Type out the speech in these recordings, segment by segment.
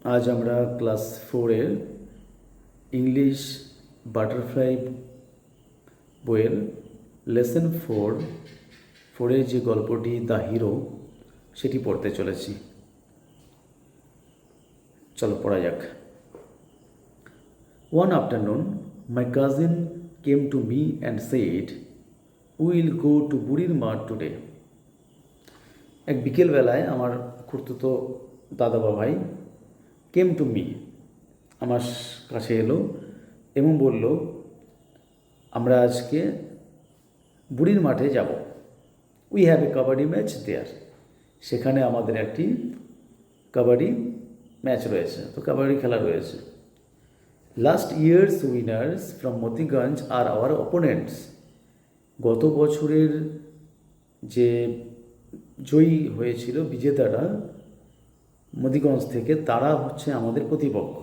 আজ আমরা class 4-এর English butterfly বইয়ের লেসন 4-এর যে গল্পটি দ্য হিরো সেটি পড়তে চলেছি। চলো পড়া যাক। One afternoon, my cousin came to me and said, "We will go to বুড়ির মাঠ today." এক বিকেলবেলায় আমার খুড়তুতো দাদা বাবাই কেম টু মি, আমার কাছে এলো এবং বলল, আমরা আজকে বুড়ির মাঠে যাব। We have a kabaddi match there. সেখানে আমাদের একটি কাবাডি ম্যাচ রয়েছে, তো কাবাডি খেলা রয়েছে। Last years winners from Motiganj আর আওয়ার অপোনেন্টস। গত বছরের যে জয়ী হয়েছিল বিজেতারা মতিগঞ্জ থেকে, তারা হচ্ছে আমাদের প্রতিপক্ষ।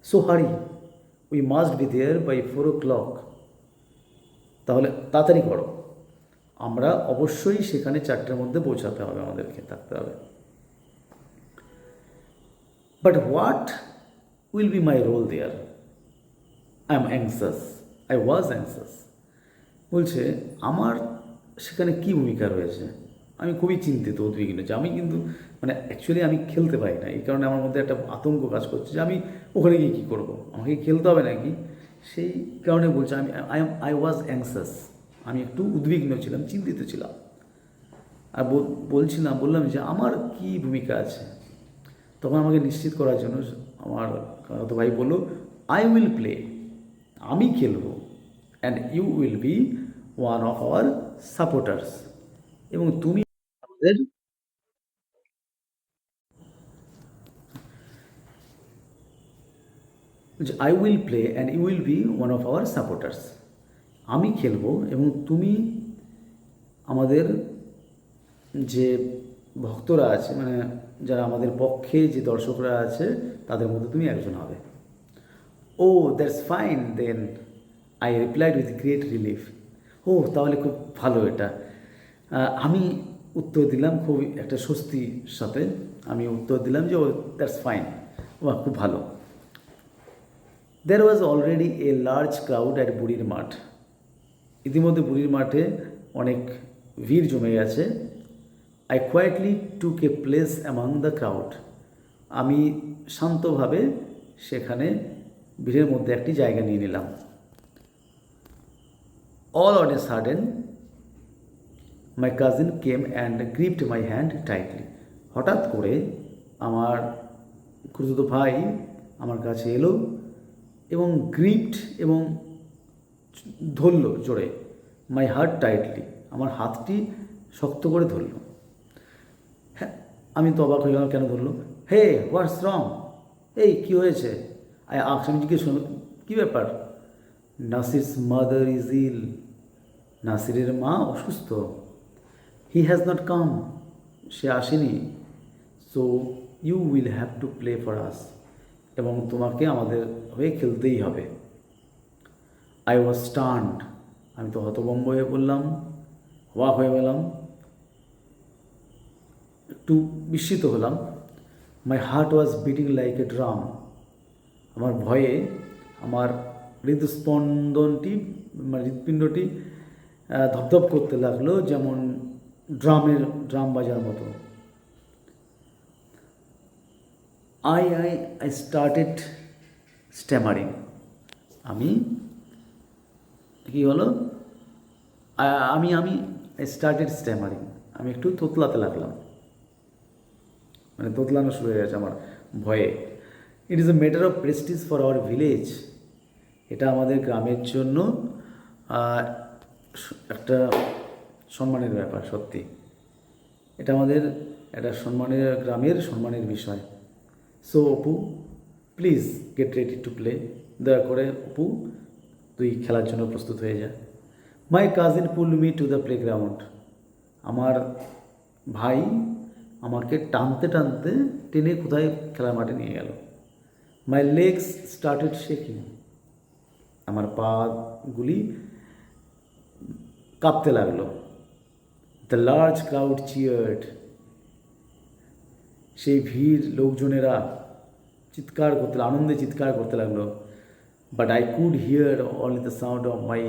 So hurry, we must be there by 4 o'clock। তাহলে তাড়াতাড়ি করো, আমরা অবশ্যই সেখানে 4টের মধ্যে পৌঁছাতে হবে, আমাদেরকে থাকতে হবে। But what will be my role there? I am anxious, I was anxious. বলছে আমার সেখানে কী ভূমিকা রয়েছে, আমি খুবই চিন্তিত, উদ্বিগ্ন যে আমি কিন্তু অ্যাকচুয়ালি আমি খেলতে পারি না। এই কারণে আমার মধ্যে একটা আতঙ্ক কাজ করছে যে আমি ওখানে গিয়ে কী করবো, আমাকে খেলতে হবে নাকি। সেই কারণে বলছে আমি আই ওয়াজ অ্যাংসাস, আমি একটু উদ্বিগ্ন ছিলাম, চিন্তিত ছিলাম। আর বললাম যে আমার কি ভূমিকা আছে। তখন আমাকে নিশ্চিত করার জন্য আমার তো ভাই বললো, আই উইল প্লে, আমি খেলবো, and you will be one of our supporters, এবং তুমি আমাদের I will play and you will be one of our supporters. আমি খেলবো এবং তুমি আমাদের যে ভক্তরা আছে, যারা আমাদের পক্ষে যে দর্শকরা আছে, তাদের মধ্যে তুমি একজন হবে। Oh that's fine then, I replied with great relief. ও তাহলে খুব ভালো এটা। আমি উত্তর দিলাম খুব একটা স্বস্তির সাথে। আমি উত্তর দিলাম যে ও দ্যাটস ফাইন, বাহ খুব ভালো। There was already a large crowd at বুড়ির মাঠ। ইতিমধ্যে বুড়ির মাঠে অনেক ভিড় জমে গেছে। I quietly took a place among the crowd. আমি শান্তভাবে সেখানে ভিড়ের মধ্যে একটি জায়গা নিয়ে নিলাম। All on a sudden my cousin came and gripped my hand tightly. হঠাৎ করে আমার খুড়তুতো ভাই আমার কাছে এলো এবং গ্রিপড এবং ধরল জোরে, মাই হার্ট টাইটলি, আমার হাতটি শক্ত করে ধরল। হ্যাঁ, আমি তো অবাক হয়ে গেলাম, কেন ধরলো? হে হোয়াটস রং, এই কী হয়েছে? আমি জিজ্ঞেস করলাম, কী ব্যাপার? নাসিরস মাদার ইজ ইল, নাসিরের মা অসুস্থ। হি হ্যাজ নট কাম, সে আসেনি। So you will have to play for us, এবং তোমাকে আমাদের হয়ে খেলতেই হবে। আই ওয়াজ স্টান্ড, আমি তো হতভম্ব হয়ে পড়লাম, অবাক হয়ে গেলাম, একটু বিস্মিত হলাম। My heart was beating like a drum, আমার ভয়ে আমার হৃদস্পন্দনটি হৃৎপিণ্ডটি ধপধপ করতে লাগলো, যেমন ড্রাম বাজার মতো। আই স্টার্টেড স্ট্যামারিং, আমি কী হলো, আমি স্টার্টেড স্ট্যামারিং, আমি একটু তোতলাতে লাগলাম, তোতলানো শুরু হয়ে গেছে আমার ভয়ে। It is a matter of Prestige for our village, এটা আমাদের গ্রামের জন্য একটা সম্মানের ব্যাপার। সত্যি এটা আমাদের একটা গ্রামের সম্মানের বিষয়। So Apu please get ready to play, দয়া করে অপু তুই খেলার জন্য প্রস্তুত হয়ে যা। My cousin pool me to the play ground, আমার ভাই আমাকে টানতে টানতে টেনে কোথায় খেলার মাঠে নিয়ে গেল। মাই লেগস স্টার্টেড শেকিং, আমার পাগুলি কাঁপতে লাগলো। দ্য লার্জ ক্রাউড চিয়ার্ড, সেই ভিড় লোকজনেরা চিৎকার করতে, আনন্দে চিৎকার করতে লাগলো। But I could hear only the sound of my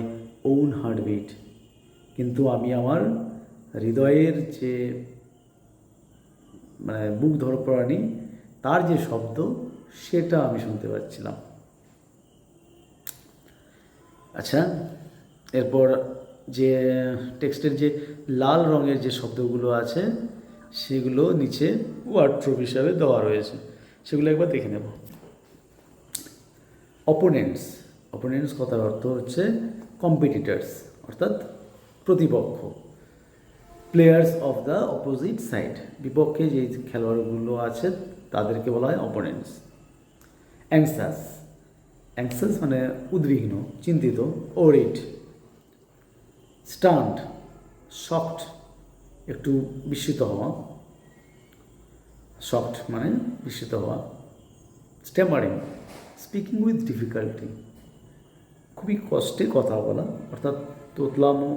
own heartbeat. কিন্তু আমি আমার হৃদয়ের যে মানে বুক ধরপড়ানি তার যে শব্দ সেটা আমি শুনতে পাচ্ছিলাম। আচ্ছা, এরপর যে টেক্সটের যে লাল রঙের যে শব্দগুলো আছে সেগুলো নিচে ওয়ার্ড্রপ হিসাবে দেওয়া রয়েছে, সেগুলো একবার দেখে নেব। অপোনেন্টস, অপোনেন্টস কথার অর্থ হচ্ছে কম্পিটিটার্স, অর্থাৎ প্রতিপক্ষ। Players of the opposite side, বিপক্ষে যে খেলোয়াড়গুলো আছে তাদেরকে বলা হয় অপোনেন্টস। অ্যাংসাস, অ্যাংসাস মানে উদ্বিগ্ন, চিন্তিত। ওরিড, স্টান্ড, শকড, একটু বিস্মিত হওয়া। শকড মানে বিস্মিত হওয়া। স্ট্যামারিং, স্পিকিং উইথ ডিফিকাল্টি, খুবই কষ্টে কথা বলা, অর্থাৎ তোতলামো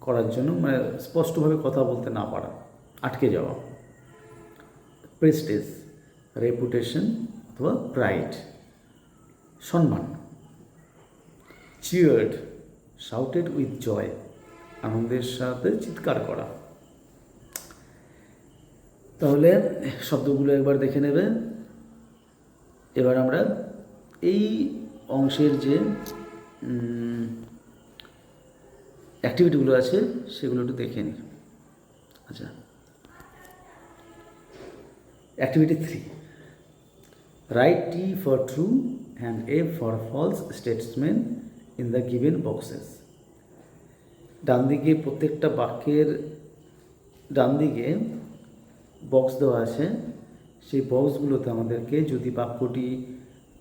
করার জন্য, মানে স্পষ্টভাবে কথা বলতে না পারা, আটকে যাওয়া। প্রেস্টিজ, রেপুটেশন অথবা প্রাইড, সম্মান। চিয়ার্ড, শাউটেড উইথ জয়, আনন্দের সাথে চিৎকার করা। তাহলে শব্দগুলো একবার দেখে নেবে। এবার আমরা এই অংশের যে অ্যাক্টিভিটিগুলো আছে সেগুলো একটু দেখে নিই। আচ্ছা, activity 3, right T for true and A for false statement in the given boxes. ডান দিকে প্রত্যেকটা বাক্যের ডান দিকে বক্স দেওয়া আছে, সেই বক্সগুলোতে আমাদেরকে যদি বাক্যটি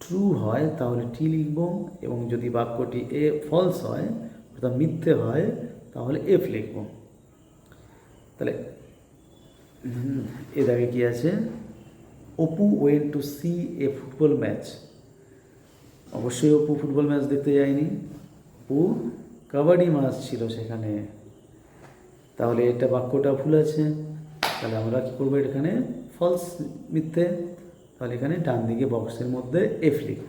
ট্রু হয় তাহলে টি লিখব, এবং যদি বাক্যটি এ ফলস হয় অর্থাৎ মিথ্যে হয় তাহলে এফ লিখব। তাহলে এর আগে কী আছে? Apu went to see a football match. অবশ্যই অপু ফুটবল ম্যাচ দেখতে যায়নি, অপু কাবাডি ম্যাচ ছিল সেখানে। তাহলে এটা বাক্যটা ভুল আছে, তাহলে আমরা কী করবো? এখানে ফলস, মিথ্যে, তাহলে এখানে ডান দিকে বক্সের মধ্যে এফ লিখব,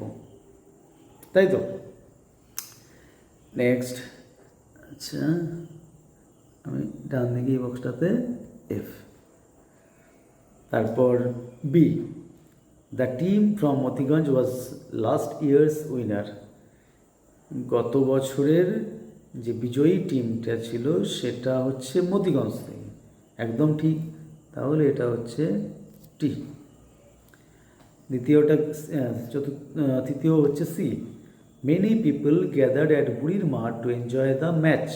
তাই তো? নেক্সট, আচ্ছা আমি ডান দিকে এই বক্সটাতে এফ। তারপর B, the team from Motiganj was last year's winner. গত বছরের যে বিজয়ী টিমটা ছিল সেটা হচ্ছে মতিগঞ্জ থেকে, একদম ঠিক। তাহলে এটা হচ্ছে টি। তৃতীয় হচ্ছে C, many people gathered at বুড়ির মাঠ টু এনজয় দ্য ম্যাচ।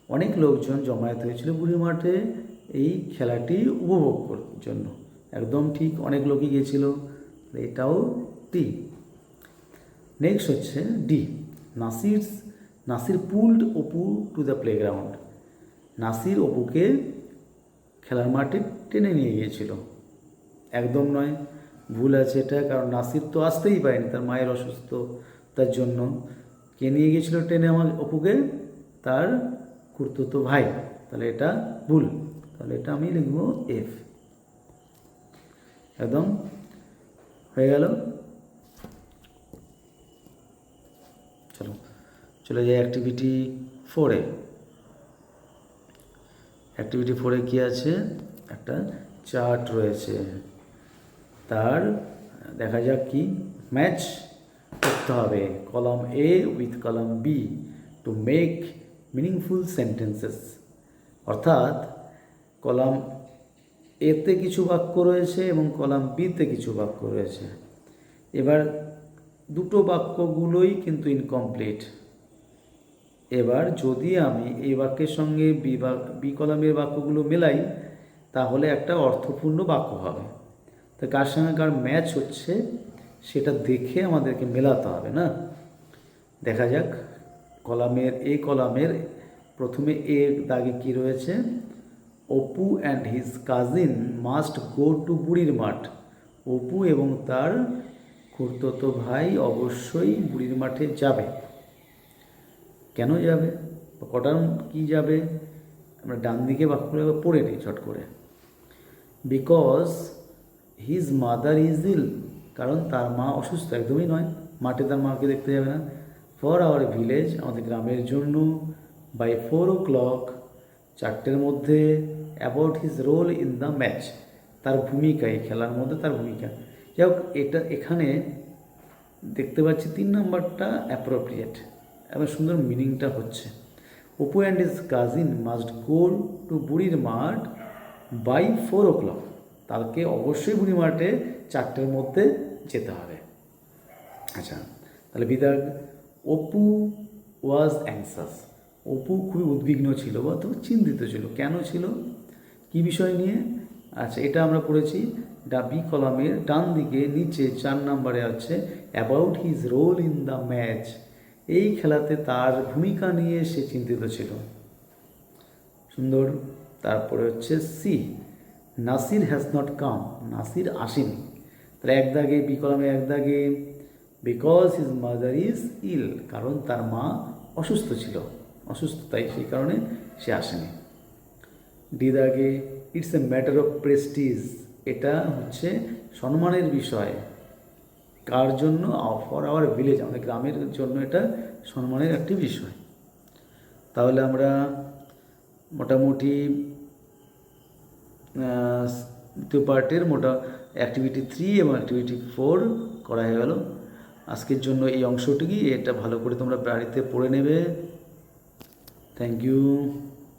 অনেক লোকজন জমায়েত হয়েছিল বুড়ির মাঠে এই খেলাটি উপভোগ করার জন্য, একদম ঠিক, অনেক লোকই গিয়েছিল, এটাও টি। নেক্সট হচ্ছে D, Nasir pulled Apu to the playground. Nasir অপুকে খেলার মাঠে টেনে নিয়ে গিয়েছিল, একদম নয়, ভুল আছে এটা, কারণ নাসির তো আসতেই পারেনি, তার মায়ের অসুস্থতার জন্য। কে নিয়ে গিয়েছিল টেনে আমার অপুকে? তার খুড়তুতো ভাই, তাহলে এটা ভুল, তাহলে এটা আমি লিখব এফ। একদম হয়ে গেল। চলে যাই অ্যাক্টিভিটি 4-এ। অ্যাক্টিভিটি 4-এ কী আছে? একটা চার্ট রয়েছে, তার দেখা যাক কি ম্যাচ করতে হবে column A with column B to make meaningful sentences. অর্থাৎ কলাম এতে কিছু বাক্য রয়েছে এবং কলাম বিতে কিছু বাক্য রয়েছে। এবার দুটো বাক্যগুলোই কিন্তু ইনকমপ্লিট। এবার যদি আমি এই বাক্যের সঙ্গে বি কলামের বাক্যগুলো মেলাই তাহলে একটা অর্থপূর্ণ বাক্য হবে। তো কার সঙ্গে কার ম্যাচ হচ্ছে সেটা দেখে আমাদেরকে মেলাতে হবে না। দেখা যাক কলামের প্রথমে এ দাগে কি রয়েছে? Apu and his cousin must go to বুড়ির মাঠ। অপু এবং তার খুড়তুতো ভাই অবশ্যই বুড়ির মাঠে যাবে। কেন যাবে? কটার কি যাবে? আমরা ডান দিকে বাক্যগুলো পড়ে নিই চট করে। Because his mother is ill, কারণ তার মা অসুস্থ, একদমই নয়, মাঠে তার মাকে দেখতে যাবে না। ফর আওয়ার ভিলেজ, আমাদের গ্রামের জন্য। বাই 4 o'clock, 4টের মধ্যে। About his role in the match, তার ভূমিকা, এই খেলার মধ্যে তার ভূমিকা। যাই হোক, এটা এখানে দেখতে পাচ্ছি 3 নম্বরটা অ্যাপ্রোপ্রিয়েট এবং সুন্দর মিনিংটা হচ্ছে Apu and his cousin must go to বুড়ির মাঠ বাই 4 o'clock, তাকে অবশ্যই বুড়ি মাঠে 4টের মধ্যে যেতে হবে। আচ্ছা, তাহলে বিদাগ, অপু ওয়াজ অ্যাংসাস, অপু খুবই উদ্বিগ্ন ছিল বা তো চিন্তিত ছিল। কেন ছিল, কি বিষয় নিয়ে? আচ্ছা, এটা আমরা পড়েছি বি কলামের ডান দিকে নিচে 4 নম্বরে আছে about his role in the match, এই খেলাতে তার ভূমিকা নিয়ে সে চিন্তিত ছিল। সুন্দর। তারপরে হচ্ছে C, Nasir has not come, Nasir আসেনি। তাহলে এক দাগে, বি কলামে এক দাগে, because his mother is ill, কারণ তার মা অসুস্থ ছিল, অসুস্থ, তাই সেই কারণে সে আসেনি। ডি দাগে, it's a matter of Prestige, এটা হচ্ছে সম্মানের বিষয়। কার জন্য? ফর আওয়ার ভিলেজ, আমাদের গ্রামের জন্য এটা সম্মানের একটি বিষয়। তাহলে আমরা মোটামুটি দ্বিতীয় পার্টের অ্যাক্টিভিটি 3 এবং অ্যাক্টিভিটি 4 করা হয়ে গেল। আজকের জন্য এই অংশটুকুই, এটা ভালো করে তোমরা বাড়িতে পড়ে নেবে। Thank you.